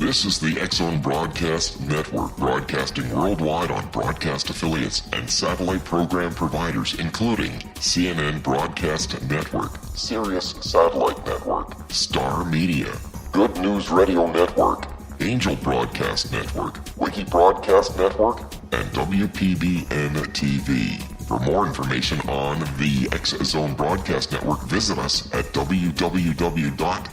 This is the X-Zone Broadcast Network, broadcasting worldwide on broadcast affiliates and satellite program providers, including CNN Broadcast Network, Sirius Satellite Network, Star Media, Good News Radio Network, Angel Broadcast Network, Wiki Broadcast Network, and WPBN TV. For more information on the X-Zone Broadcast Network, visit us at www.xzbn.net.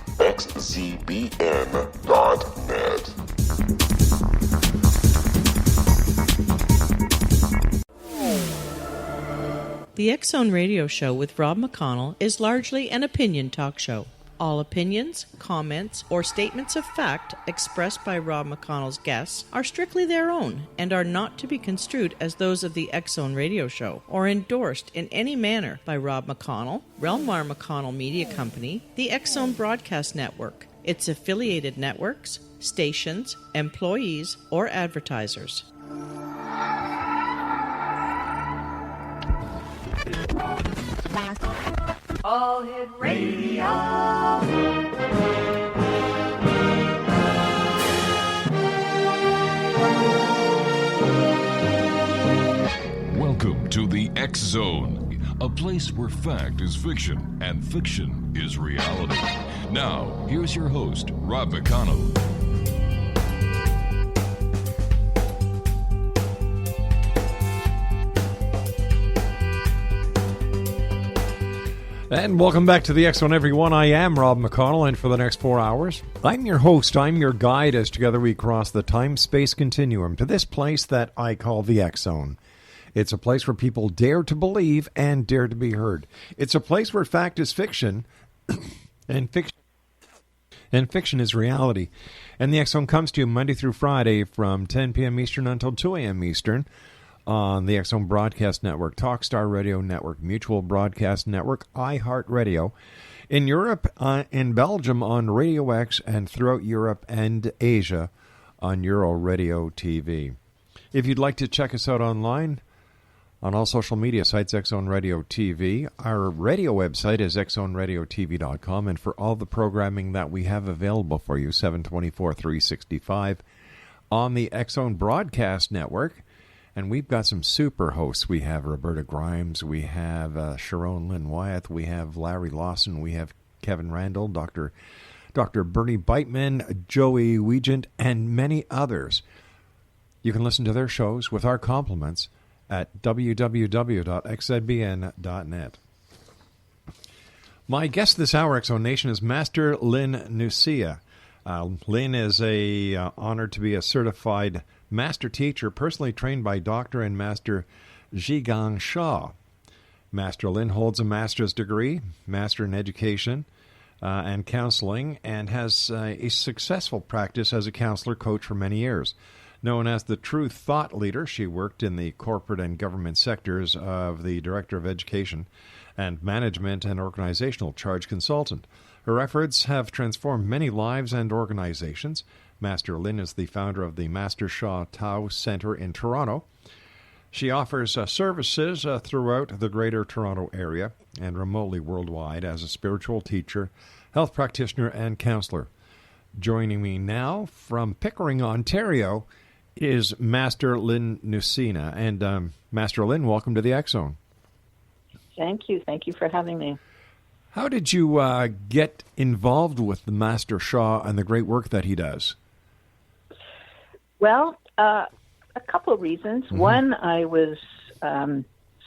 The X-Zone Radio Show with Rob McConnell is largely an opinion talk show. All opinions, comments, or statements of fact expressed by Rob McConnell's guests are strictly their own and are not to be construed as those of the X-Zone Radio Show or endorsed in any manner by Rob McConnell, rel-mar McConnell Media Company, the X-Zone Broadcast Network, its affiliated networks, stations, employees, or advertisers. All Hit Radio. Welcome to the X Zone, a place where fact is fiction and fiction is reality. Now, here's your host, Rob McConnell. And welcome back to the X-Zone, everyone. I am Rob McConnell, and for the next 4 hours, I'm your host. I'm your guide as together we cross the time-space continuum to this place that I call the X-Zone. It's a place where people dare to believe and dare to be heard. It's a place where fact is fiction and fiction is reality. And the X-Zone comes to you Monday through Friday from 10 p.m. Eastern until 2 a.m. Eastern. On the X-Zone Broadcast Network, Talkstar Radio Network, Mutual Broadcast Network, iHeartRadio. In Europe, in Belgium on Radio X, and throughout Europe and Asia on Euro Radio TV. If you'd like to check us out online, on all social media sites, X-Zone Radio TV. Our radio website is xzoneradiotv.com, and for all the programming that we have available for you, 724-365 on the X-Zone Broadcast Network. And we've got some super hosts. We have Roberta Grimes, we have Sharon Lynn Wyeth, we have Larry Lawson, we have Kevin Randall, Dr. Bernie Beitman, Joey Wiegand, and many others. You can listen to their shows with our compliments at www.xzbn.net. My guest this hour, X-Zone Nation, is Master Lynne Nusyna. Lynne is honored to be a certified master teacher, personally trained by Dr. and Master Zhi Gang Sha. Master Lynne holds a master's degree, master in education and counseling, and has a successful practice as a counselor coach for many years. Known as the True Thought Leader, she worked in the corporate and government sectors of the Director of Education and Management and Organizational Charge Consultant. Her efforts have transformed many lives and organizations. Master Lynne is the founder of the Master Sha Tao Center in Toronto. She offers services throughout the Greater Toronto Area and remotely worldwide as a spiritual teacher, health practitioner, and counselor. Joining me now from Pickering, Ontario, is Master Lynne Nusyna. And Master Lynne, welcome to the X-Zone. Thank you. Thank you for having me. How did you get involved with the Master Sha and the great work that he does? Well, a couple of reasons. Mm-hmm. One, I was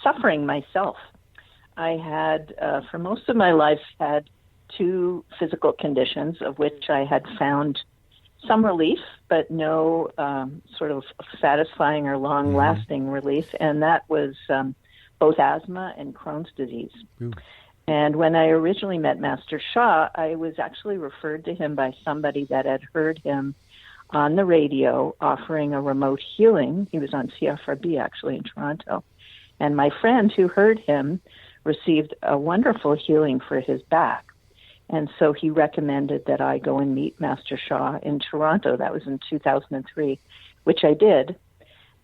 suffering myself. I had, for most of my life, had two physical conditions of which I had found some relief, but no sort of satisfying or long-lasting relief, and that was both asthma and Crohn's disease. Ooh. And when I originally met Master Sha, I was actually referred to him by somebody that had heard him on the radio offering a remote healing. He was on CFRB, actually, in Toronto. And my friend who heard him received a wonderful healing for his back. And so he recommended that I go and meet Master Sha in Toronto. That was in 2003, which I did.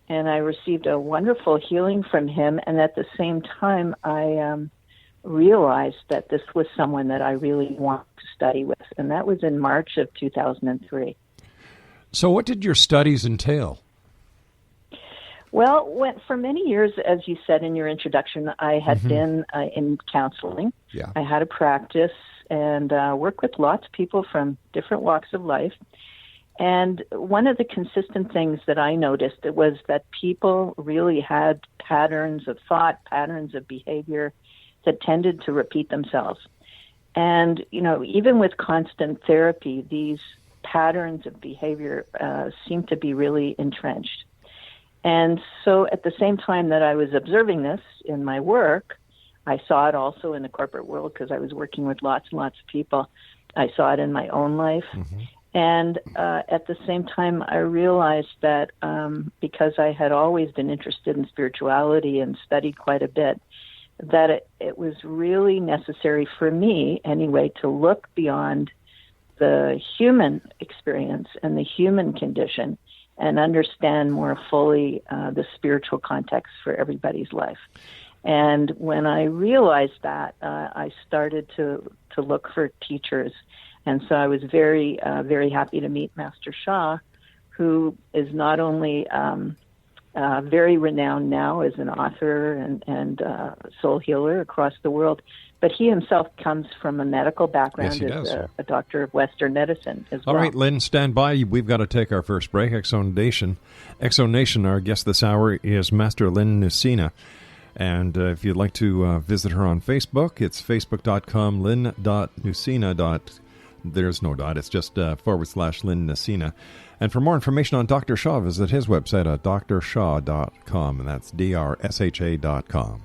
And I received a wonderful healing from him. And at the same time, I realized that this was someone that I really wanted to study with. And that was in March of 2003. So what did your studies entail? Well, for many years, as you said in your introduction, I had been in counseling. Yeah. I had a practice and worked with lots of people from different walks of life. And one of the consistent things that I noticed was that people really had patterns of thought, patterns of behavior that tended to repeat themselves. And, even with constant therapy, these patterns of behavior seem to be really entrenched. And so at the same time that I was observing this in my work, I saw it also in the corporate world because I was working with lots and lots of people. I saw it in my own life. And at the same time, I realized that because I had always been interested in spirituality and studied quite a bit, that it was really necessary for me, anyway, to look beyond the human experience and the human condition and understand more fully the spiritual context for everybody's life. And when I realized that, I started to look for teachers. And so I was very, very happy to meet Master Sha, who is not only very renowned now as an author and soul healer across the world, but he himself comes from a medical background as a doctor of Western medicine as well. All right, Lynn, stand by. We've got to take our first break. Exxon Nation, our guest this hour is Master Lynne Nusyna. And if you'd like to visit her on Facebook, it's facebook.com, lynn.nusyna. There's no dot. It's just / Lynne Nusyna. And for more information on Dr. Sha, visit his website at drsha.com, and that's drsha.com.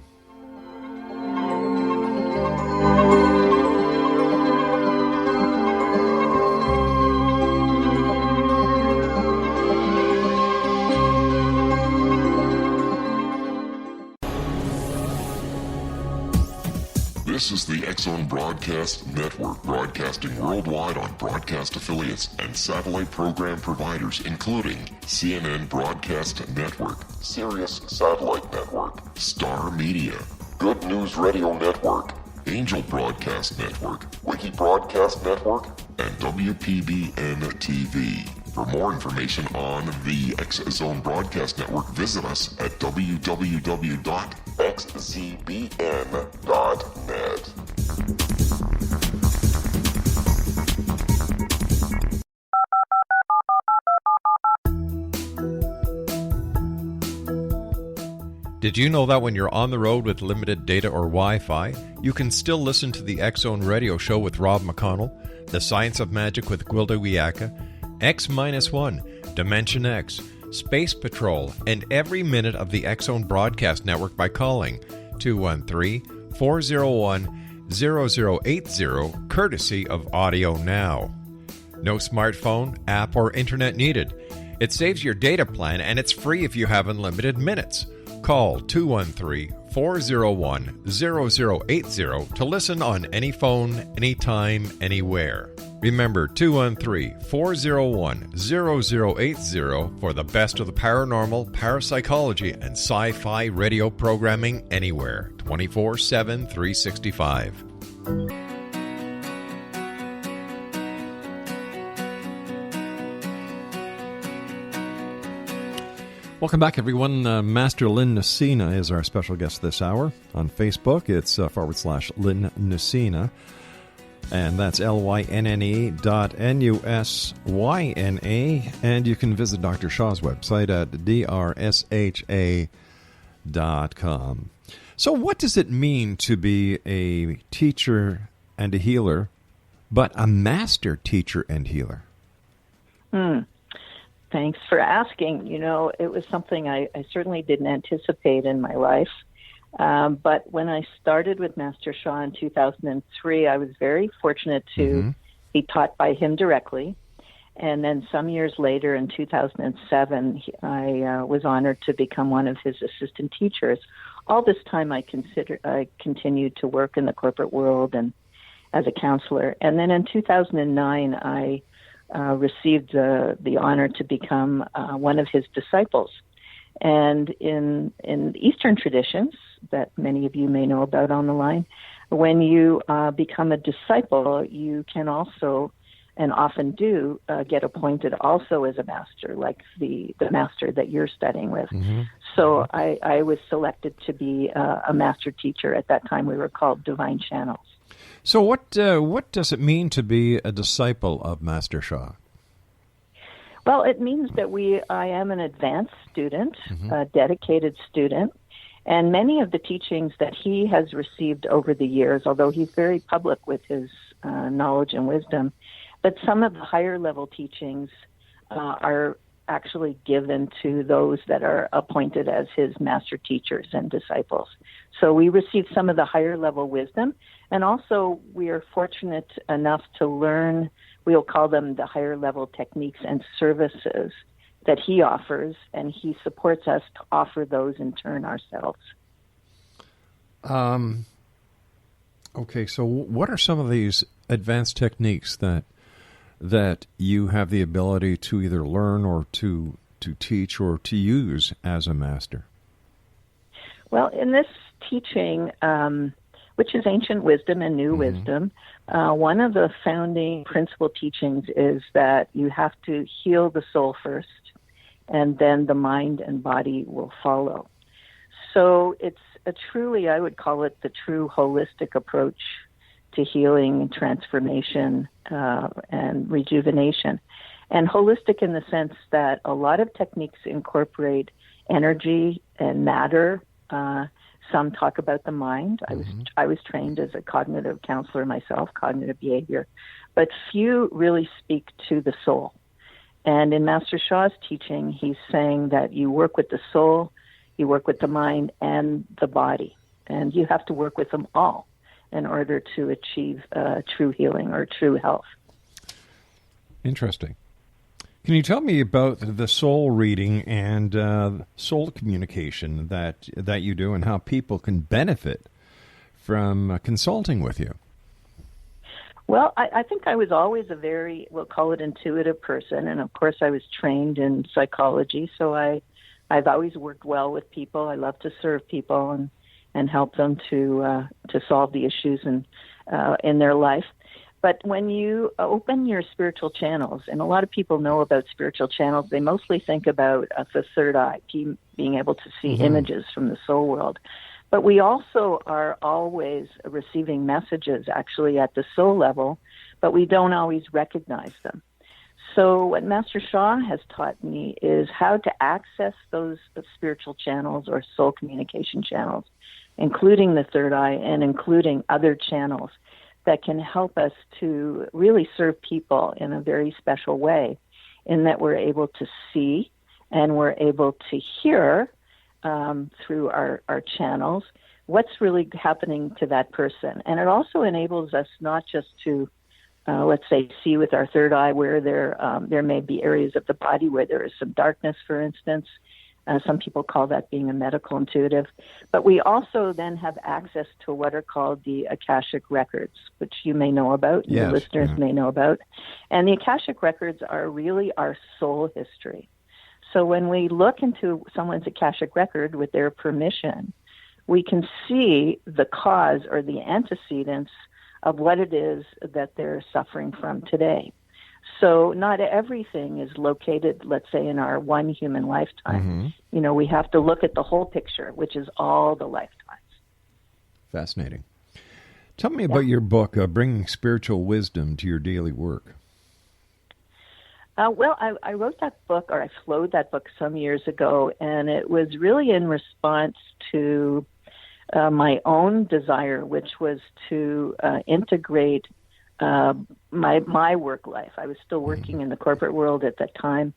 This is the X-Zone Broadcast Network, broadcasting worldwide on broadcast affiliates and satellite program providers, including CNN Broadcast Network, Sirius Satellite Network, Star Media, Good News Radio Network, Angel Broadcast Network, Wiki Broadcast Network, and WPBN TV. For more information on the X-Zone Broadcast Network, visit us at www.xzbn.net. Did you know that when you're on the road with limited data or Wi-Fi, you can still listen to the X-Zone Radio Show with Rob McConnell, The Science of Magic with Gwilda Wiyaka, X-1, Dimension X, Space Patrol, and every minute of the X-Zone Broadcast Network by calling 213-401-0080, courtesy of Audio Now. No smartphone, app, or internet needed. It saves your data plan, and it's free if you have unlimited minutes. Call 213-401-0080 to listen on any phone, anytime, anywhere. Remember, 213-401-0080 for the best of the paranormal, parapsychology, and sci-fi radio programming anywhere, 24/7, 365. Welcome back, everyone. Master Lynne Nusyna is our special guest this hour. On Facebook, it's / Lynne Nusyna. And that's LYNNE.NUSYNA. And you can visit Dr. Sha's website at drsha.com. So what does it mean to be a teacher and a healer, but a master teacher and healer? Thanks for asking. It was something I certainly didn't anticipate in my life. But when I started with Master Sha in 2003, I was very fortunate to be taught by him directly. And then some years later, in 2007, I was honored to become one of his assistant teachers. All this time, I continued to work in the corporate world and as a counselor. And then in 2009, I received the honor to become one of his disciples. And in Eastern traditions that many of you may know about on the line, when you become a disciple, you can also and often do get appointed also as a master, like the master that you're studying with. Mm-hmm. So I was selected to be a master teacher. At that time, we were called Divine Channels. So what does it mean to be a disciple of Master Sha? Well, it means that I am an advanced student, a dedicated student, and many of the teachings that he has received over the years, although he's very public with his knowledge and wisdom, but some of the higher level teachings are actually given to those that are appointed as his master teachers and disciples. So we receive some of the higher level wisdom, and also we are fortunate enough to learn, we'll call them the higher level techniques and services that he offers, and he supports us to offer those in turn ourselves. Okay, so what are some of these advanced techniques that you have the ability to either learn or to teach or to use as a master? Well, in this teaching, which is ancient wisdom and new wisdom, one of the founding principal teachings is that you have to heal the soul first, and then the mind and body will follow. So it's I would call it the true holistic approach to healing, transformation, and rejuvenation. And holistic in the sense that a lot of techniques incorporate energy and matter. Some talk about the mind. I was trained as a cognitive counselor myself, cognitive behavior, but few really speak to the soul. And in Master Sha's teaching, he's saying that you work with the soul, you work with the mind and the body, and you have to work with them all in order to achieve true healing or true health. Interesting. Can you tell me about the soul reading and soul communication that you do, and how people can benefit from consulting with you? Well, I think I was always a very, we'll call it intuitive person, and of course I was trained in psychology, so I've always worked well with people. I love to serve people and help them to solve the issues in their life. But when you open your spiritual channels, and a lot of people know about spiritual channels, they mostly think about the third eye, being able to see images from the soul world. But we also are always receiving messages actually at the soul level, but we don't always recognize them. So what Master Sha has taught me is how to access those spiritual channels or soul communication channels, including the third eye and including other channels that can help us to really serve people in a very special way, in that we're able to see and we're able to hear through our channels what's really happening to that person. And it also enables us not just to, let's say, see with our third eye where there may be areas of the body where there is some darkness, for instance. Some people call that being a medical intuitive. But we also then have access to what are called the Akashic records, which you may know about, yes, your listeners may know about. And the Akashic records are really our soul history. So when we look into someone's Akashic record with their permission, we can see the cause or the antecedents of what it is that they're suffering from today. So not everything is located, let's say, in our one human lifetime. You know, we have to look at the whole picture, which is all the lifetimes. Fascinating. Tell me about your book, Bringing Spiritual Wisdom to Your Daily Work. Well, I wrote that book, or I flowed that book some years ago, and it was really in response to my own desire, which was to integrate my work life. I was still working in the corporate world at that time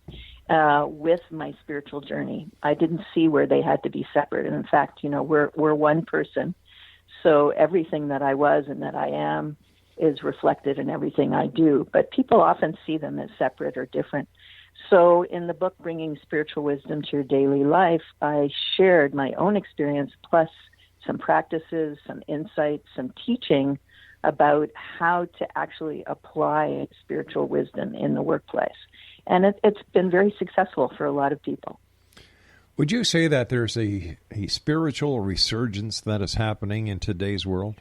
with my spiritual journey. I didn't see where they had to be separate. And in fact, you know, we're one person. So everything that I was and that I am is reflected in everything I do. But people often see them as separate or different. So in the book, Bringing Spiritual Wisdom to Your Daily Life, I shared my own experience plus some practices, some insights, some teaching about how to actually apply spiritual wisdom in the workplace. And it's been very successful for a lot of people. Would you say that there's a spiritual resurgence that is happening in today's world?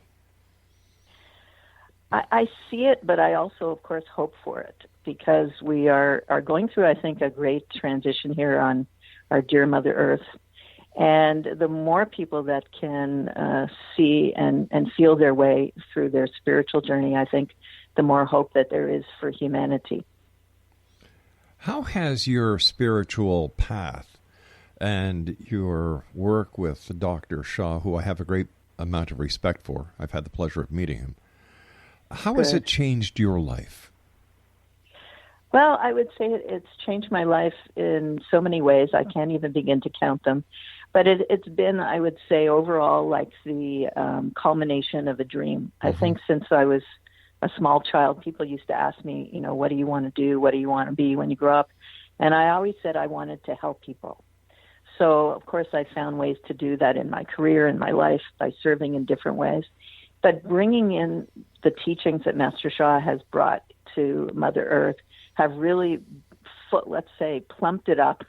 I see it, but I also, of course, hope for it, because we are going through, I think, a great transition here on our dear Mother Earth. And the more people that can see and feel their way through their spiritual journey, I think the more hope that there is for humanity. How has your spiritual path and your work with Dr. Sha, who I have a great amount of respect for, I've had the pleasure of meeting him, how has it changed your life? Well, I would say it's changed my life in so many ways. I can't even begin to count them. But it's been, I would say, overall like the culmination of a dream. I think since I was a small child, people used to ask me, what do you want to do? What do you want to be when you grow up? And I always said I wanted to help people. So, of course, I found ways to do that in my career, in my life, by serving in different ways. But bringing in the teachings that Master Sha has brought to Mother Earth have really, let's say, plumped it up.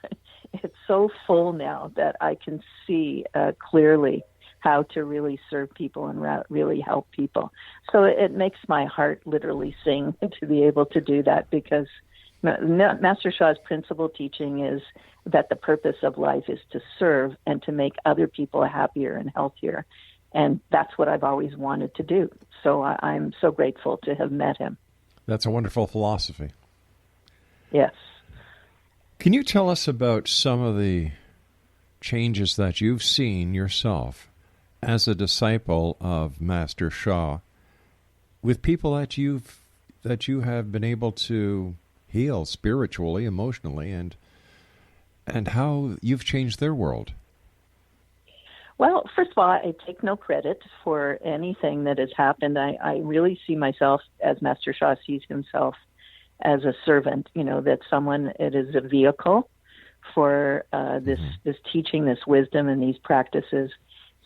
It's so full now that I can see clearly how to really serve people and really help people. So it makes my heart literally sing to be able to do that, because Master Sha's principal teaching is that the purpose of life is to serve and to make other people happier and healthier. And that's what I've always wanted to do. So I'm so grateful to have met him. That's a wonderful philosophy. Yes. Can you tell us about some of the changes that you've seen yourself as a disciple of Master Sha with people that you have been able to heal spiritually, emotionally, and how you've changed their world? Well, first of all, I take no credit for anything that has happened. I really see myself, as Master Sha sees himself, as a servant, that it is a vehicle for this teaching, this wisdom, and these practices.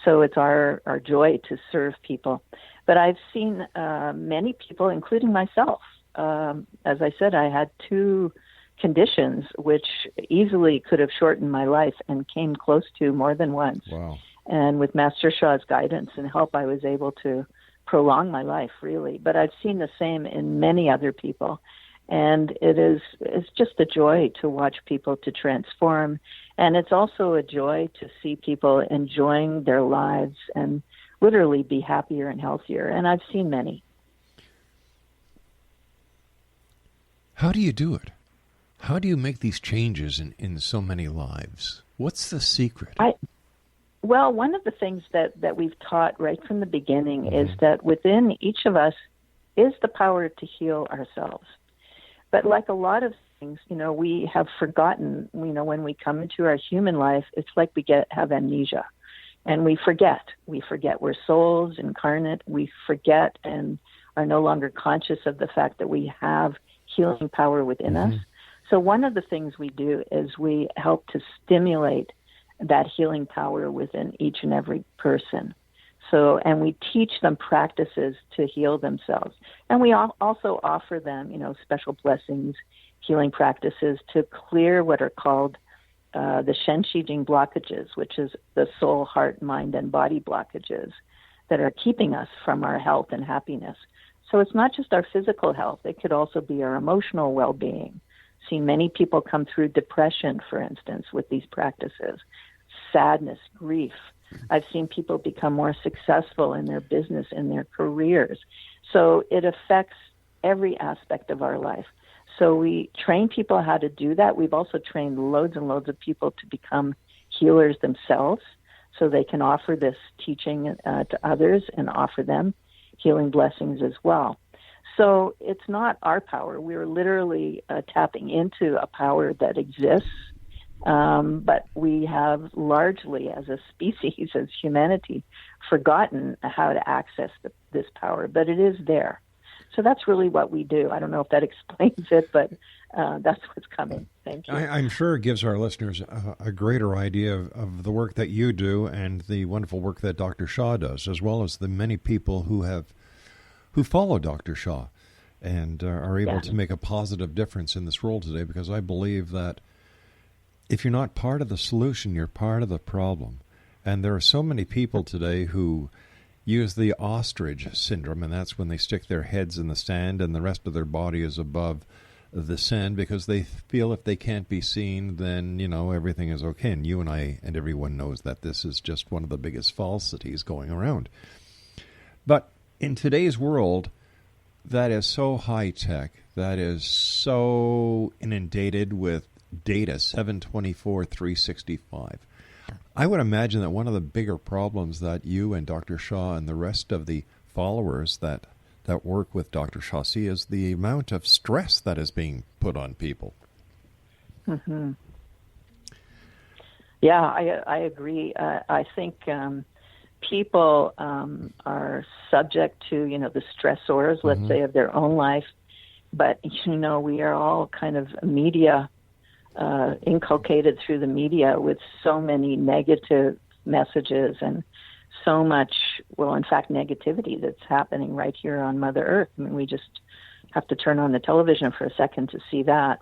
So it's our joy to serve people. But I've seen many people, including myself. As I said, I had 2 conditions which easily could have shortened my life and came close to more than once. Wow. And with Master Sha's guidance and help, I was able to prolong my life, really. But I've seen the same in many other people. And it's just a joy to watch people to transform. And it's also a joy to see people enjoying their lives and literally be happier and healthier. And I've seen many. How do you do it? How do you make these changes in so many lives? What's the secret? Well, one of the things that we've taught right from the beginning is that within each of us is the power to heal ourselves. But like a lot of things, we have forgotten, when we come into our human life, it's like we have amnesia. And we forget. We forget we're souls incarnate. We forget and are no longer conscious of the fact that we have healing power within us. So one of the things we do is we help to stimulate that healing power within each and every person. So, and we teach them practices to heal themselves. And we also offer them, special blessings, healing practices to clear what are called the Shen Qi Jing blockages, which is the soul, heart, mind, and body blockages that are keeping us from our health and happiness. So it's not just our physical health. It could also be our emotional well-being. See many people come through depression, for instance, with these practices, sadness, grief. I've seen people become more successful in their business, in their careers. So it affects every aspect of our life. So we train people how to do that. We've also trained loads and loads of people to become healers themselves so they can offer this teaching to others and offer them healing blessings as well. So it's not our power. We're literally tapping into a power that exists. But we have largely, as a species, as humanity, forgotten how to access this power. But it is there. So that's really what we do. I don't know if that explains it, but that's what's coming. Thank you. I'm sure it gives our listeners a greater idea of the work that you do and the wonderful work that Dr. Sha does, as well as the many people who follow Dr. Sha and are able to make a positive difference in this world today, because I believe that if you're not part of the solution, you're part of the problem. And there are so many people today who use the ostrich syndrome, and that's when they stick their heads in the sand and the rest of their body is above the sand because they feel if they can't be seen, then, everything is okay. And you and I and everyone knows that this is just one of the biggest falsities going around. But in today's world, that is so high-tech, that is so inundated with data, 724, 365. I would imagine that one of the bigger problems that you and Dr. Sha and the rest of the followers that work with Dr. Sha see is the amount of stress that is being put on people. Mm-hmm. Yeah, I agree. I think people are subject to, the stressors, let's say, of their own life. But, we are all kind of media inculcated through the media with so many negative messages and so much, in fact, negativity that's happening right here on Mother Earth. I mean, we just have to turn on the television for a second to see that.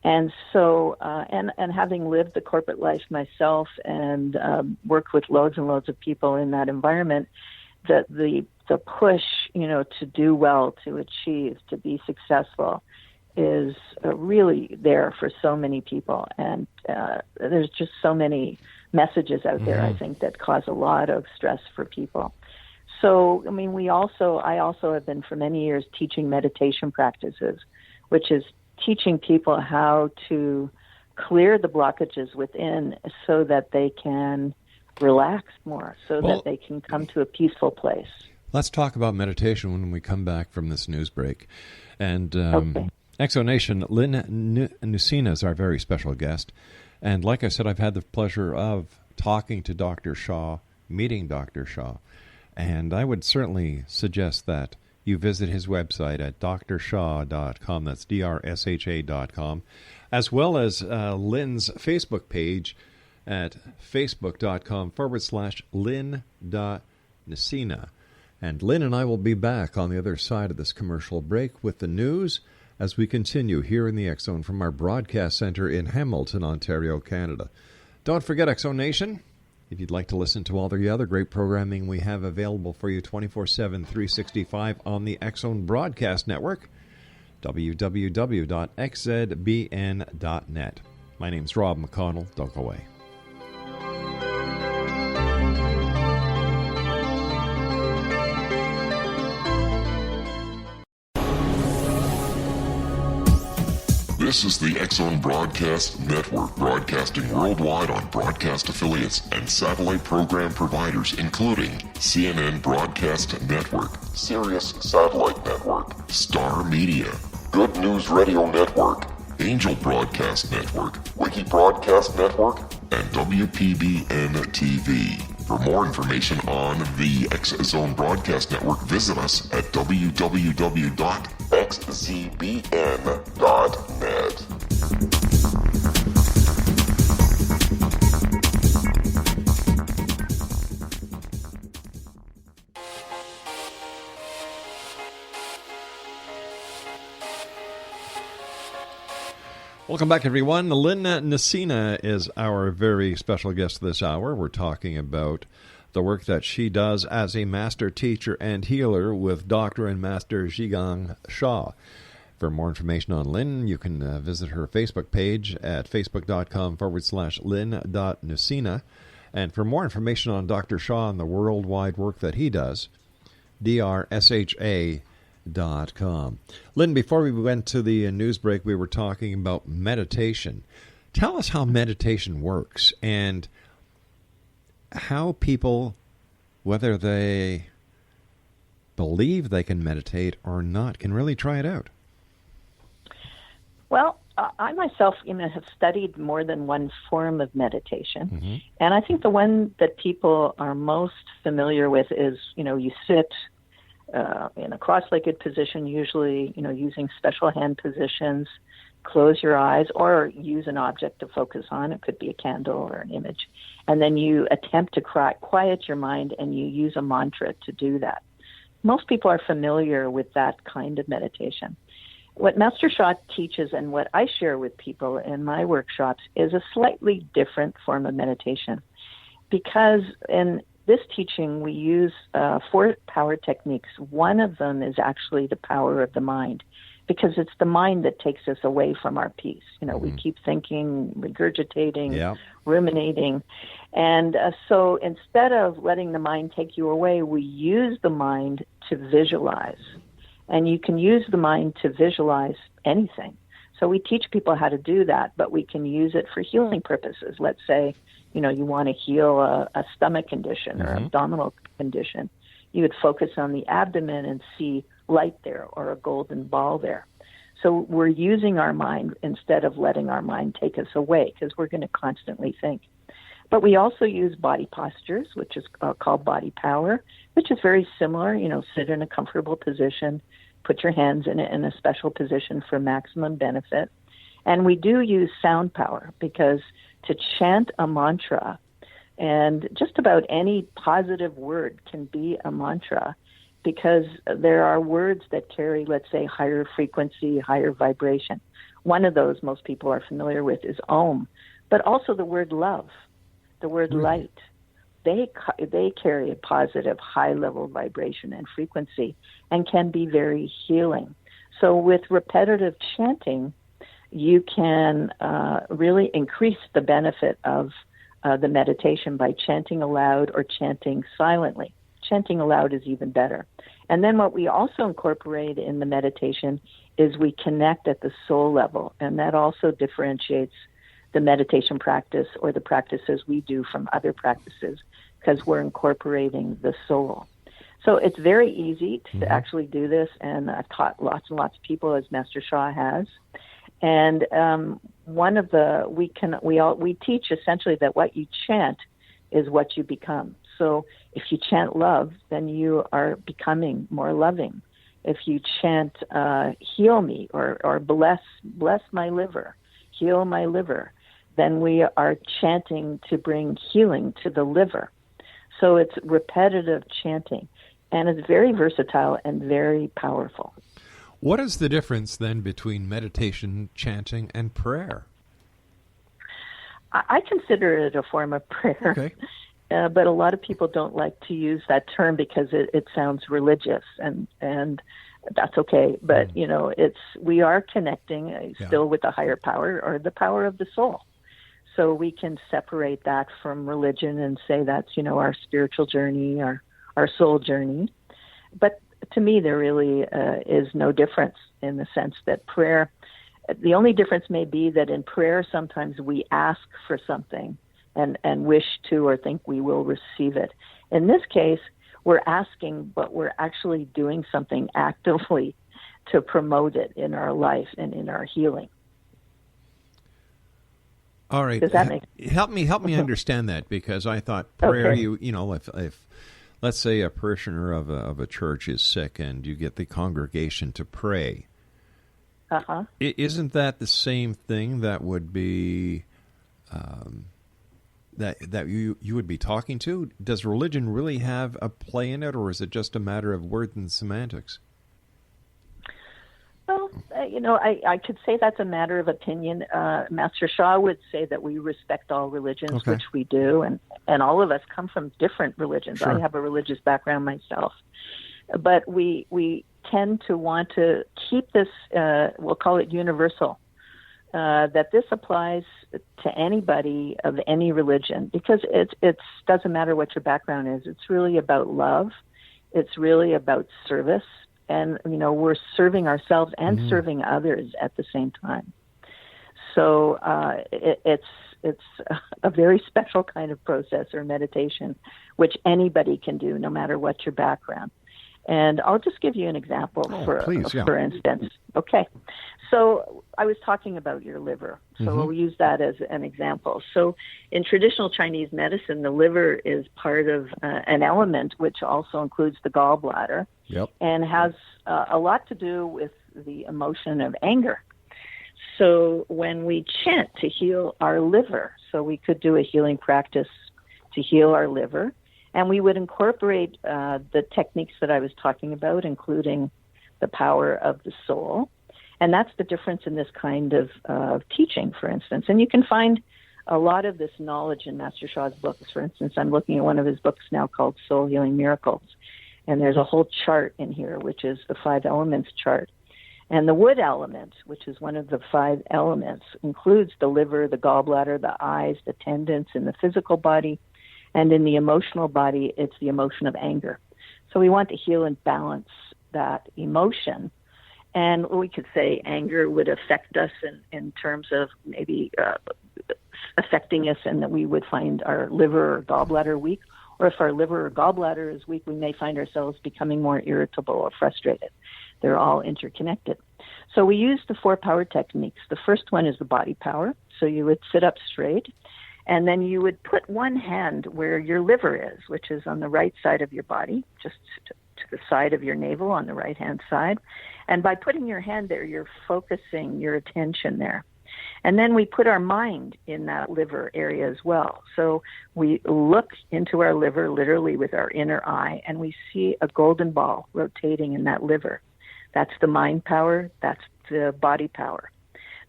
And so, and having lived the corporate life myself and worked with loads and loads of people in that environment, the push, to do well, to achieve, to be successful is really there for so many people. And there's just so many messages out there, I think, that cause a lot of stress for people. So, I mean, I also have been for many years teaching meditation practices, which is teaching people how to clear the blockages within so that they can relax more, so that they can come to a peaceful place. Let's talk about meditation when we come back from this news break. And Exonation, Lynne Nusyna is our very special guest. And like I said, I've had the pleasure of talking to Dr. Sha, meeting Dr. Sha. And I would certainly suggest that you visit his website at drsha.com. That's drsha.com. As well as Lynne's Facebook page at facebook.com/Lynne.Nusyna. And Lynne and I will be back on the other side of this commercial break with the news as we continue here in the X Zone from our broadcast center in Hamilton, Ontario, Canada. Don't forget, X Zone Nation, if you'd like to listen to all the other great programming we have available for you 24/7, 365 on the X Zone Broadcast Network, www.xzbn.net. My name's Rob McConnell. Don't go away. This is the X Zone Broadcast Network, broadcasting worldwide on broadcast affiliates and satellite program providers, including CNN Broadcast Network, Sirius Satellite Network, Star Media, Good News Radio Network, Angel Broadcast Network, Wiki Broadcast Network, and WPBN TV. For more information on the X Zone Broadcast Network, visit us at www.xzbn.net. Welcome back, everyone. Lynne Nusyna is our very special guest this hour. We're talking about the work that she does as a master teacher and healer with Dr. and Master Zhi Gang Sha. For more information on Lynne, you can visit her Facebook page at facebook.com/Lynne.Nusyna. And for more information on Dr. Sha and the worldwide work that he does, drsha.com. Lynne, before we went to the news break, we were talking about meditation. Tell us how meditation works and how people, whether they believe they can meditate or not, can really try it out. Well, I myself have studied more than one form of meditation. And I think the one that people are most familiar with is, you sit in a cross-legged position, usually, using special hand positions, close your eyes, or use an object to focus on. It could be a candle or an image. And then you attempt to quiet your mind, and you use a mantra to do that. Most people are familiar with that kind of meditation. What Master Sha teaches and what I share with people in my workshops is a slightly different form of meditation. Because in this teaching, we use 4 power techniques. One of them is actually the power of the mind, because it's the mind that takes us away from our peace. We keep thinking, regurgitating, ruminating. And so instead of letting the mind take you away, we use the mind to visualize. And you can use the mind to visualize anything. So we teach people how to do that, but we can use it for healing purposes. Let's say, you want to heal a stomach condition or abdominal condition. You would focus on the abdomen and see light there or a golden ball there. So we're using our mind instead of letting our mind take us away, because we're going to constantly think. But we also use body postures, which is called body power, which is very similar. Sit in a comfortable position, put your hands in a special position for maximum benefit. And we do use sound power, because to chant a mantra, and just about any positive word can be a mantra, because there are words that carry, let's say, higher frequency, higher vibration. One of those most people are familiar with is Om, but also the word love, the word light. They carry a positive, high-level vibration and frequency and can be very healing. So with repetitive chanting, you can really increase the benefit of the meditation by chanting aloud or chanting silently. Chanting aloud is even better. And then what we also incorporate in the meditation is we connect at the soul level, and that also differentiates the meditation practice or the practices we do from other practices, because we're incorporating the soul. So it's very easy to actually do this, and I've taught lots and lots of people, as Master Sha has. And one of the we teach essentially that what you chant is what you become. So if you chant love, then you are becoming more loving. If you chant heal me or bless my liver, heal my liver, then we are chanting to bring healing to the liver. So it's repetitive chanting, and it's very versatile and very powerful. What is the difference then between meditation, chanting, and prayer? I consider it a form of prayer. Okay. But a lot of people don't like to use that term because it sounds religious, and that's okay. But we are connecting still with the higher power or the power of the soul. So we can separate that from religion and say that's our spiritual journey, our soul journey. But to me, there really is no difference in the sense that prayer. The only difference may be that in prayer sometimes we ask for something and wish to or think we will receive it. In this case, we're asking, but we're actually doing something actively to promote it in our life and in our healing. All right. Does that make help me understand that, because I thought prayer, okay. If let's say a parishioner of a church is sick and you get the congregation to pray, isn't that the same thing that would be that you would be talking to? Does religion really have a play in it, or is it just a matter of words and semantics? Well, I could say that's a matter of opinion. Master Sha would say that we respect all religions, which we do, and all of us come from different religions. Sure. I have a religious background myself. But we tend to want to keep this, we'll call it universal, that this applies to anybody of any religion, because it doesn't matter what your background is. It's really about love. It's really about service. And, we're serving ourselves and serving others at the same time. So it's a very special kind of process or meditation, which anybody can do, no matter what your background. And I'll just give you an example, for instance. Okay. So I was talking about your liver. So we'll use that as an example. So in traditional Chinese medicine, the liver is part of an element which also includes the gallbladder and has a lot to do with the emotion of anger. So when we chant to heal our liver, so we could do a healing practice to heal our liver, and we would incorporate the techniques that I was talking about, including the power of the soul. And that's the difference in this kind of teaching, for instance. And you can find a lot of this knowledge in Master Sha's books, for instance, I'm looking at one of his books now called Soul Healing Miracles. And there's a whole chart in here, which is the 5 elements chart. And the wood element, which is one of the 5 elements, includes the liver, the gallbladder, the eyes, the tendons in the physical body. And in the emotional body, it's the emotion of anger. So we want to heal and balance that emotion. And we could say anger would affect us in terms of maybe affecting us, and that we would find our liver or gallbladder weak. Or if our liver or gallbladder is weak, we may find ourselves becoming more irritable or frustrated. They're all interconnected. So we use the 4 power techniques. The first one is the body power. So you would sit up straight, and then you would put one hand where your liver is, which is on the right side of your body, just to the side of your navel on the right-hand side. And by putting your hand there, you're focusing your attention there. And then we put our mind in that liver area as well. So we look into our liver literally with our inner eye, and we see a golden ball rotating in that liver. That's the mind power. That's the body power.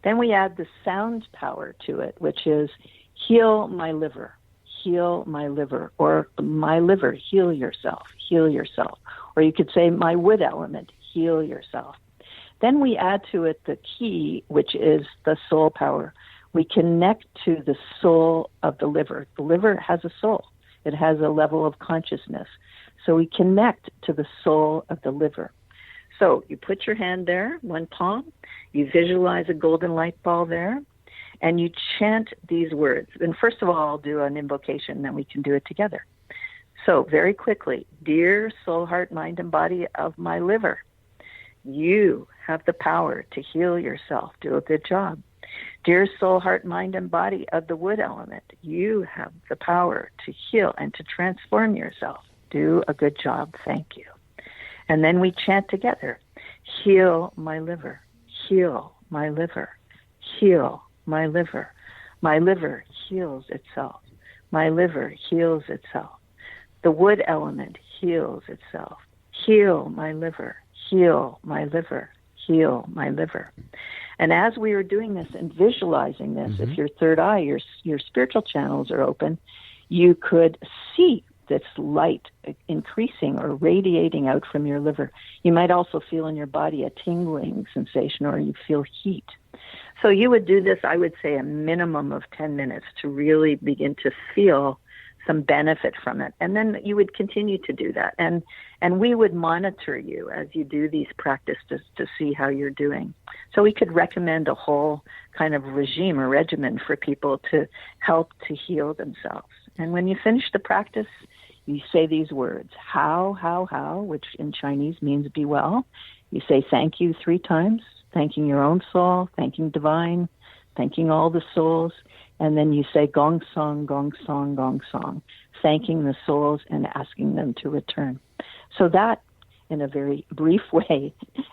Then we add the sound power to it, which is heal my liver, or my liver, heal yourself. Or you could say my wood element, heal yourself. Then we add to it the key, which is the soul power. We connect to the soul of the liver. The liver has a soul. It has a level of consciousness. So we connect to the soul of the liver. So you put your hand there, one palm, you visualize a golden light ball there, and you chant these words. And first of all, I'll do an invocation, then we can do it together. So very quickly, dear soul, heart, mind, and body of my liver, you have the power to heal yourself. Do a good job. Dear soul, heart, mind, and body of the wood element, you have the power to heal and to transform yourself. Do a good job. Thank you. And then we chant together, heal my liver, heal my liver, heal my liver. My liver heals itself. My liver heals itself. The wood element heals itself. Heal my liver, heal my liver, heal my liver. And as we are doing this and visualizing this, if your third eye, your spiritual channels are open, you could see this light increasing or radiating out from your liver. You might also feel in your body a tingling sensation, or you feel heat. So you would do this, I would say, a minimum of 10 minutes to really begin to feel some benefit from it. And then you would continue to do that. And we would monitor you as you do these practices to see how you're doing. So we could recommend a whole kind of regime or regimen for people to help to heal themselves. And when you finish the practice, you say these words, how, which in Chinese means be well. You say thank you 3 times, thanking your own soul, thanking divine, thanking all the souls. And then you say gong song, gong song, gong song, thanking the souls and asking them to return. So that, in a very brief way,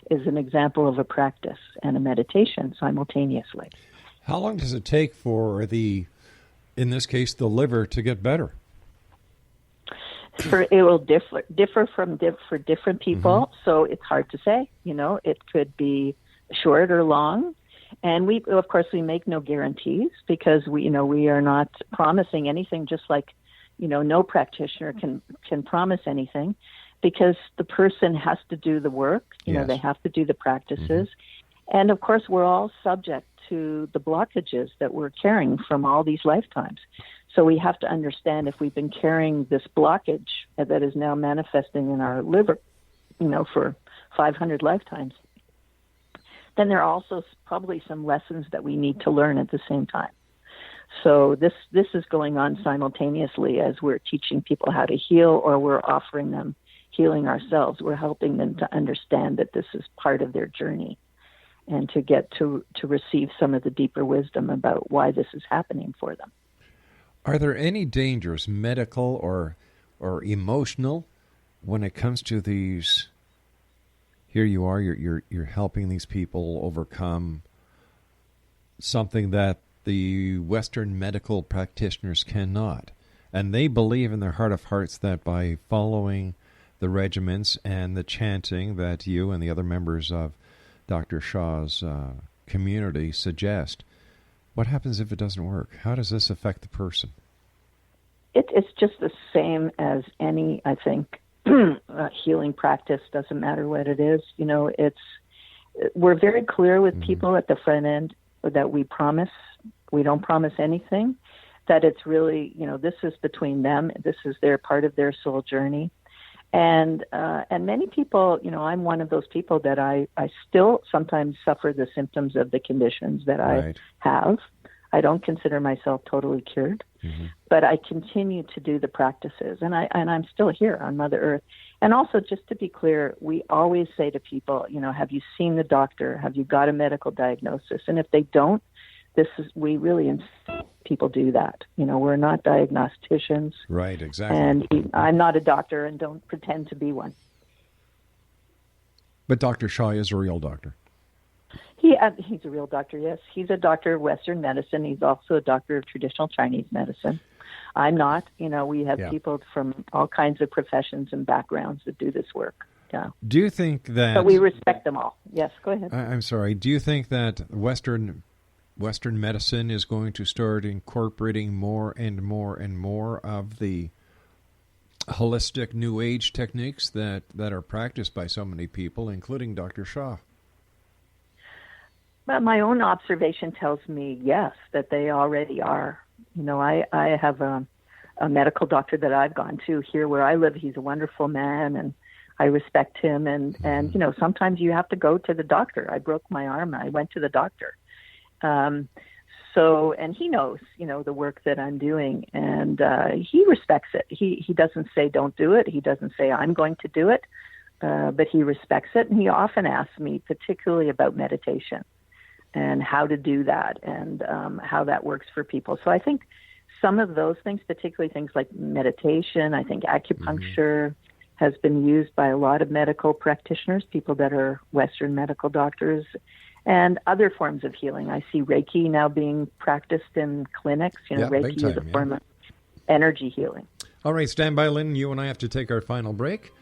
is an example of a practice and a meditation simultaneously. How long does it take for in this case, the liver to get better? It will differ for different people, so it's hard to say. It could be short or long. And we make no guarantees, because we are not promising anything, just like, no practitioner can promise anything, because the person has to do the work, Yes. They have to do the practices. And of course, we're all subject to the blockages that we're carrying from all these lifetimes. So we have to understand if we've been carrying this blockage that is now manifesting in our liver, for 500 lifetimes, then there are also probably some lessons that we need to learn at the same time. So this is going on simultaneously as we're teaching people how to heal, or we're offering them healing ourselves. We're helping them to understand that this is part of their journey, and to get to receive some of the deeper wisdom about why this is happening for them. Are there any dangers, medical or emotional, when it comes to these? Here you are, you're helping these people overcome something that the Western medical practitioners cannot. And they believe in their heart of hearts that by following the regimens and the chanting that you and the other members of Dr. Sha's community suggest, What happens if it doesn't work? How does this affect the person? It's just the same as any, I think, healing practice. Doesn't matter what it is. We're very clear with people at the front end that we don't promise anything, that it's really, this is between them. This is their part of their soul journey. And many people, I'm one of those people that I still sometimes suffer the symptoms of the conditions that I have. I don't consider myself totally cured, but I continue to do the practices, and I'm still here on Mother Earth. And also, just to be clear, we always say to people, have you seen the doctor? Have you got a medical diagnosis? And if they don't, we really insist people do that. We're not diagnosticians. Right, exactly. And I'm not a doctor and don't pretend to be one. But Dr. Sha is a real doctor. He's a real doctor, yes. He's a doctor of Western medicine. He's also a doctor of traditional Chinese medicine. I'm not. We have people from all kinds of professions and backgrounds that do this work. Yeah. Do you think that... But we respect them all. Yes, go ahead. I'm sorry. Do you think that Western medicine is going to start incorporating more and more and more of the holistic New Age techniques that are practiced by so many people, including Dr. Sha? Well, my own observation tells me, yes, that they already are. I have a medical doctor that I've gone to here where I live. He's a wonderful man, and I respect him. And sometimes you have to go to the doctor. I broke my arm. I went to the doctor. And he knows, the work that I'm doing, and he respects it. He doesn't say don't do it. He doesn't say I'm going to do it, but he respects it. And he often asks me, particularly about meditation and how to do that and how that works for people. So I think some of those things, particularly things like meditation, I think acupuncture has been used by a lot of medical practitioners, people that are Western medical doctors, and other forms of healing. I see Reiki now being practiced in clinics. Reiki is a form of energy healing. All right, stand by, Lynn. You and I have to take our final break.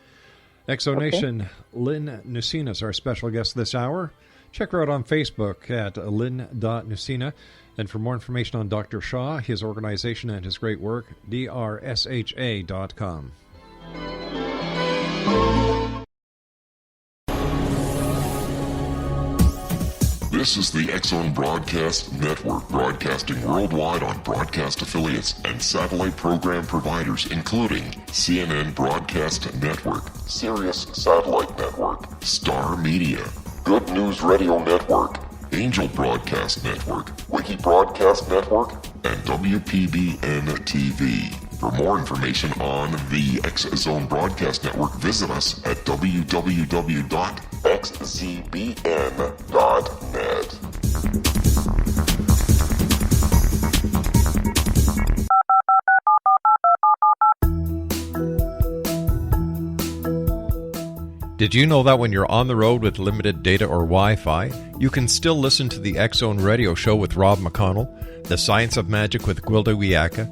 Exonation, Lynne Nusyna is our special guest this hour. Check her out on Facebook at lynne.nusyna. And for more information on Dr. Sha, his organization, and his great work, drsha.com. This is the X-Zone Broadcast Network, broadcasting worldwide on broadcast affiliates and satellite program providers, including CNN Broadcast Network, Sirius Satellite Network, Star Media, Good News Radio Network, Angel Broadcast Network, Wiki Broadcast Network, and WPBN TV. For more information on the X-Zone Broadcast Network, visit us at www.xzbn.net. Did you know that when you're on the road with limited data or Wi-Fi, you can still listen to the X-Zone Radio Show with Rob McConnell, The Science of Magic with Gwilda Wiyaka,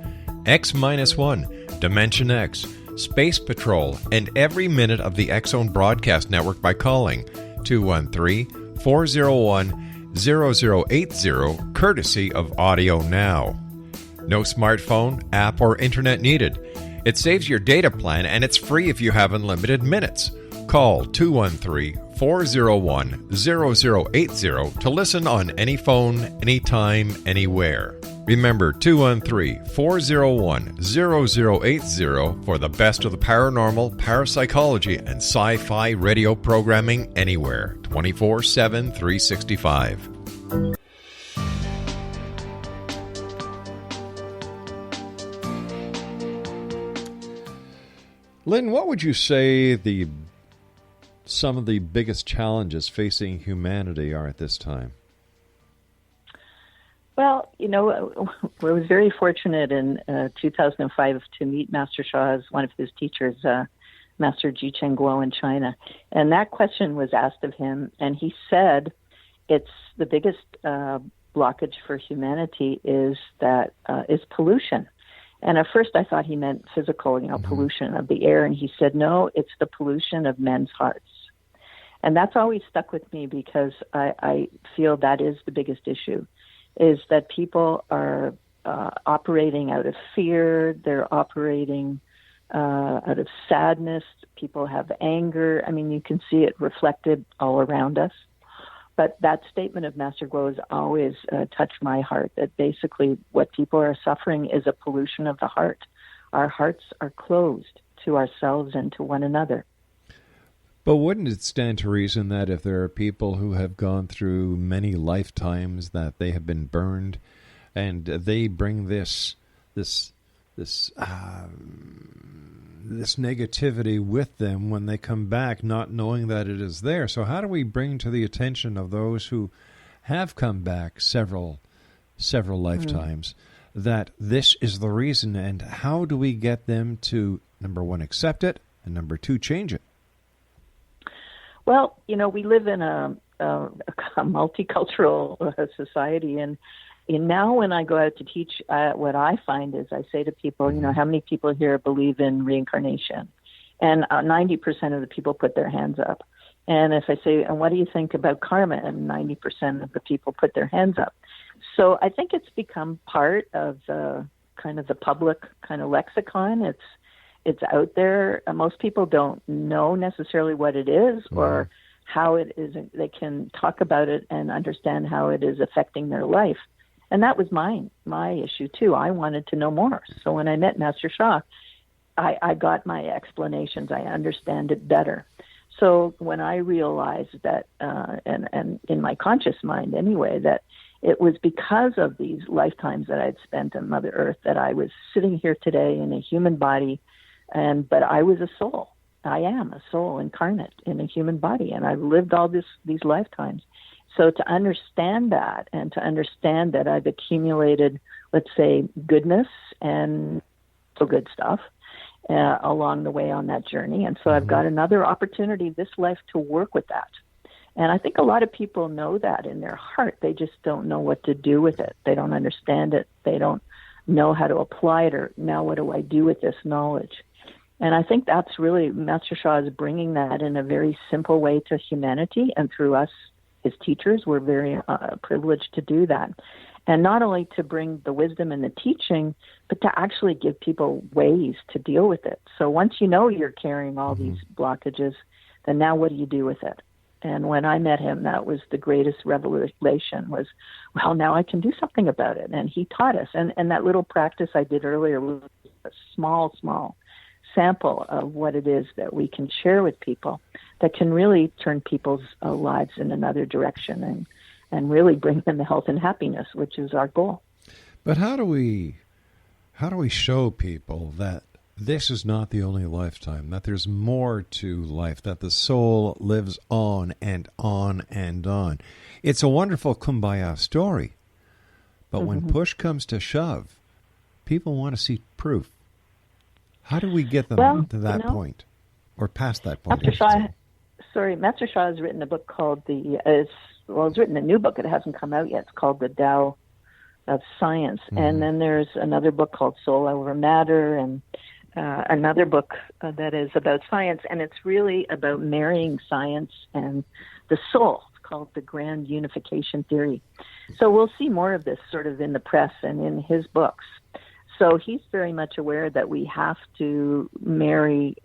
X-1, Dimension X, Space Patrol, and every minute of the X-Zone Broadcast Network by calling 213-401-0080, courtesy of Audio Now. No smartphone, app, or internet needed. It saves your data plan, and it's free if you have unlimited minutes. Call 213-401-0080 to listen on any phone, anytime, anywhere. Remember, 213-401-0080 for the best of the paranormal, parapsychology, and sci-fi radio programming anywhere, 24/7, 365. Lynn, what would you say some of the biggest challenges facing humanity are at this time? Well, I was very fortunate in 2005 to meet Master Sha as one of his teachers, Master Zhi Gang Sha in China. And that question was asked of him, and he said it's the biggest blockage for humanity is pollution. And at first I thought he meant physical, pollution of the air. And he said, no, it's the pollution of men's hearts. And that's always stuck with me because I feel that is the biggest issue, is that people are operating out of fear. They're operating out of sadness. People have anger. I mean, you can see it reflected all around us. But that statement of Master Guo has always touched my heart, that basically what people are suffering is a pollution of the heart. Our hearts are closed to ourselves and to one another. But wouldn't it stand to reason that if there are people who have gone through many lifetimes, that they have been burned, and they bring this negativity with them when they come back, not knowing that it is there? So how do we bring to the attention of those who have come back several lifetimes that this is the reason, and how do we get them to, number one, accept it, and number two, change it? Well, we live in a multicultural society, and now when I go out to teach, what I find is I say to people, how many people here believe in reincarnation? And 90% of the people put their hands up. And if I say, and what do you think about karma? And 90% of the people put their hands up. So I think it's become part of kind of the public kind of lexicon. It's out there. Most people don't know necessarily what it is or how it is. They can talk about it and understand how it is affecting their life. And that was my issue too. I wanted to know more. So when I met Master Sha, I got my explanations. I understand it better. So when I realized that, and in my conscious mind anyway, that it was because of these lifetimes that I'd spent on Mother Earth that I was sitting here today in a human body, but I was a soul. I am a soul incarnate in a human body, and I've lived all these lifetimes. So to understand that, and to understand that I've accumulated, let's say, goodness and so good stuff along the way on that journey. And so I've got another opportunity this life to work with that. And I think a lot of people know that in their heart. They just don't know what to do with it. They don't understand it. They don't know how to apply it, or now what do I do with this knowledge? And I think that's really, Master Sha is bringing that in a very simple way to humanity, and through us, his teachers, we're very privileged to do that. And not only to bring the wisdom and the teaching, but to actually give people ways to deal with it. So once you know you're carrying all these blockages, then now what do you do with it? And when I met him, that was the greatest revelation was, well, now I can do something about it. And he taught us. And that little practice I did earlier was a small sample of what it is that we can share with people that can really turn people's lives in another direction and really bring them the health and happiness, which is our goal. But how do we show people that this is not the only lifetime, that there's more to life, that the soul lives on and on and on? It's a wonderful kumbaya story, but when push comes to shove, people want to see proof. How do we get them to that point, or past that point? Master Sha has written a book called it's written a new book. It hasn't come out yet. It's called The Tao of Science. And then there's another book called Soul Over Matter, and another book that is about science. And it's really about marrying science and the soul. It's called The Grand Unification Theory. So we'll see more of this sort of in the press and in his books. So he's very much aware that we have to marry,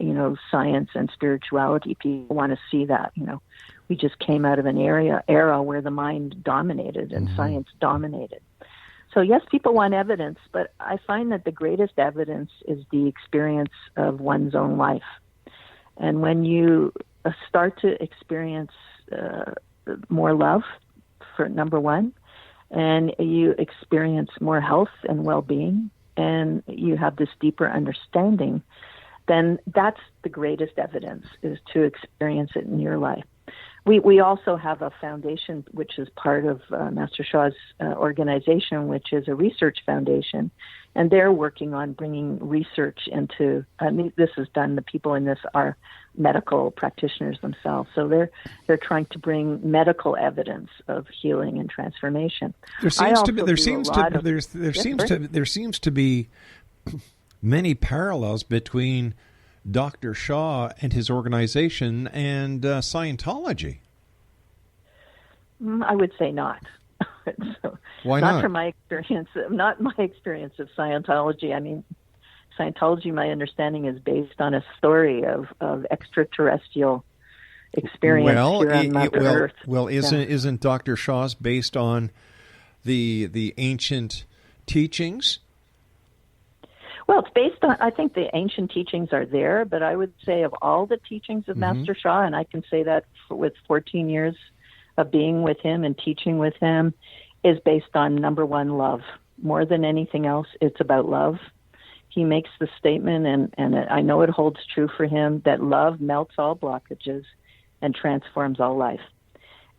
science and spirituality. People want to see that, We just came out of an era where the mind dominated and science dominated. So yes, people want evidence, but I find that the greatest evidence is the experience of one's own life. And when you start to experience more love, for number one, and you experience more health and well-being, and you have this deeper understanding, then that's the greatest evidence, is to experience it in your life. We also have a foundation, which is part of Master Sha's organization, which is a research foundation, and they're working on bringing research into, this is done, the people in this are medical practitioners themselves, so they're trying to bring medical evidence of healing and transformation. There seems to be many parallels between Dr. Sha and his organization and Scientology. I would say not. So, Why not? Not from my experience, not my experience of Scientology. I mean, Scientology, my understanding, is based on a story of extraterrestrial experience here on Mother Earth. Well, isn't Dr. Sha's based on the ancient teachings? Well, it's based on, I think the ancient teachings are there, but I would say of all the teachings of Master Sha, and I can say that with 14 years of being with him and teaching with him, is based on, number one, love. More than anything else, it's about love. He makes the statement, and I know it holds true for him, that love melts all blockages and transforms all life.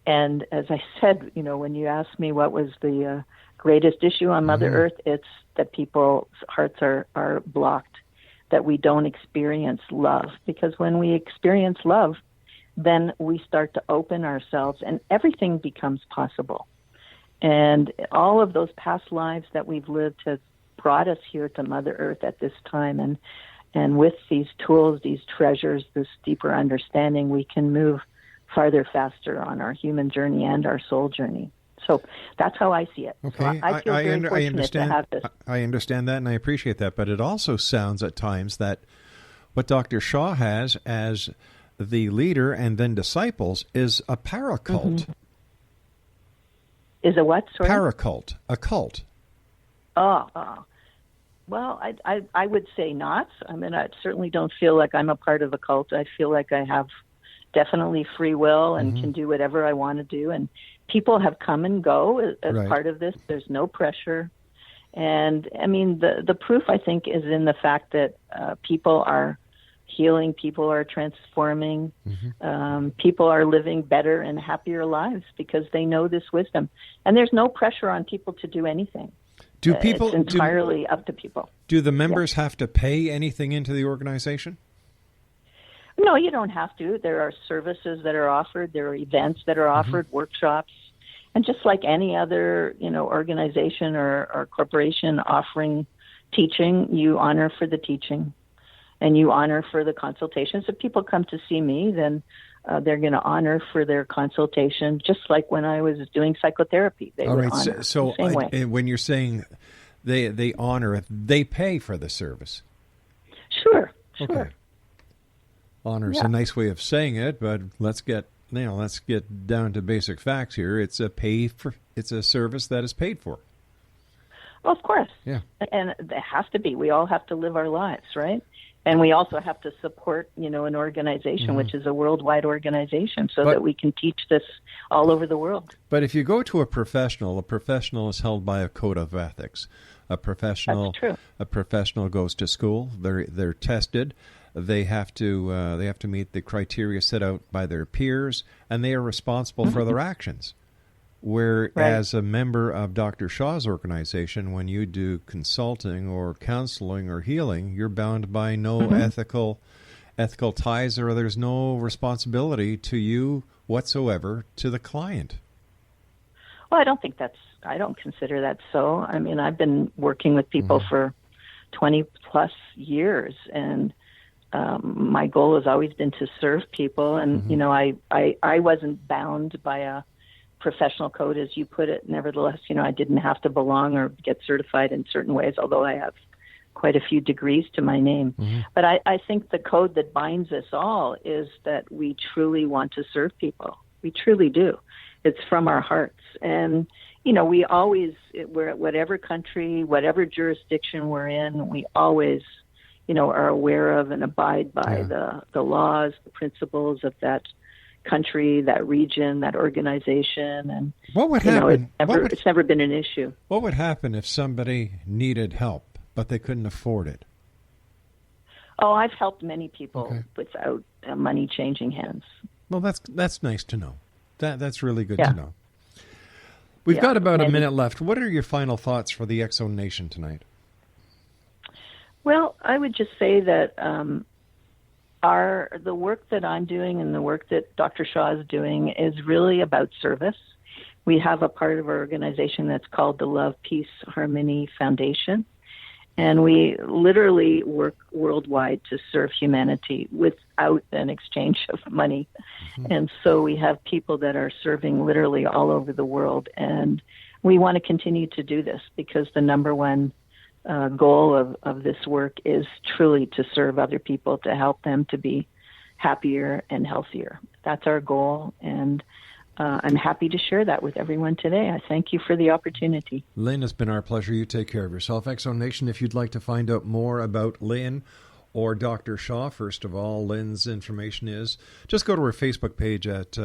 And as I said, when you asked me what was the greatest issue on Mother Earth, it's that people's hearts are blocked, that we don't experience love. Because when we experience love, then we start to open ourselves and everything becomes possible. And all of those past lives that we've lived has brought us here to Mother Earth at this time. And with these tools, these treasures, this deeper understanding, we can move farther, faster on our human journey and our soul journey. So that's how I see it. Okay, so I feel very fortunate to have this. I understand that, and I appreciate that. But it also sounds at times that what Dr. Sha has as the leader and then disciples is a paracult. Is a what? Sorry? Paracult, a cult. Oh. Well, I would say not. I mean, I certainly don't feel like I'm a part of a cult. I feel like I have definitely free will and can do whatever I want to do. And people have come and go as part of this. There's no pressure. And, I mean, the proof, I think, is in the fact that people are healing, people are transforming, people are living better and happier lives because they know this wisdom. And there's no pressure on people to do anything. It's entirely up to people. Do the members have to pay anything into the organization? No, you don't have to. There are services that are offered. There are events that are offered, workshops. And just like any other, organization or corporation offering teaching, you honor for the teaching and you honor for the consultations. If people come to see me, then they're going to honor for their consultation, just like when I was doing psychotherapy. They would honor so the same way. When you're saying they honor it, they pay for the service. Sure. Okay. Honor is a nice way of saying it, but let's get down to basic facts here. It's a service that is paid for. Well, of course. Yeah. And it has to be. We all have to live our lives, right? And we also have to support, an organization, which is a worldwide organization, so that we can teach this all over the world. But if you go to a professional is held by a code of ethics. That's true. A professional goes to school. They're tested. They have to meet the criteria set out by their peers, and they are responsible for their actions. Whereas a member of Dr. Sha's organization, when you do consulting or counseling or healing, you're bound by no ethical ties, or there's no responsibility to you whatsoever to the client. Well, I don't consider that so. I mean, I've been working with people for 20 plus years, and my goal has always been to serve people. And, I wasn't bound by a professional code, as you put it. Nevertheless, I didn't have to belong or get certified in certain ways, although I have quite a few degrees to my name. But I think the code that binds us all is that we truly want to serve people. We truly do. It's from our hearts. And, we always, we're at whatever country, whatever jurisdiction we're in, we always, are aware of and abide by the laws, the principles of that country, that region, that organization. And what would happen? It's never been an issue. What would happen if somebody needed help, but they couldn't afford it? Oh, I've helped many people without money changing hands. Well, that's nice to know. That's really good to know. We've got about a minute left. What are your final thoughts for the X Zone Nation tonight? Well, I would just say that the work that I'm doing and the work that Dr. Sha is doing is really about service. We have a part of our organization that's called the Love, Peace, Harmony Foundation. And we literally work worldwide to serve humanity without an exchange of money. Mm-hmm. And so we have people that are serving literally all over the world. And we want to continue to do this because the number one goal of this work is truly to serve other people, to help them to be happier and healthier. That's our goal. And I'm happy to share that with everyone today. I thank you for the opportunity. Lynne, it's been our pleasure. You take care of yourself. X-Zone Nation, if you'd like to find out more about Lynne or Dr. Sha, first of all, Lynne's information is just go to her Facebook page at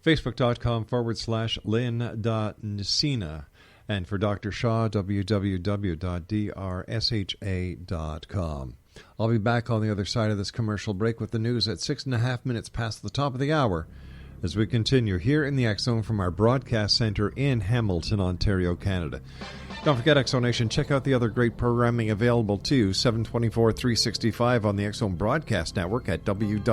facebook.com/Lynne.Nusyna. And for Dr. Sha, www.drsha.com. I'll be back on the other side of this commercial break with the news at 6.5 minutes past the top of the hour, as we continue here in the X-Zone from our broadcast center in Hamilton, Ontario, Canada. Don't forget, X-Zone Nation, check out the other great programming available too, 724-365 on the X-Zone Broadcast Network at www.xzbn.net.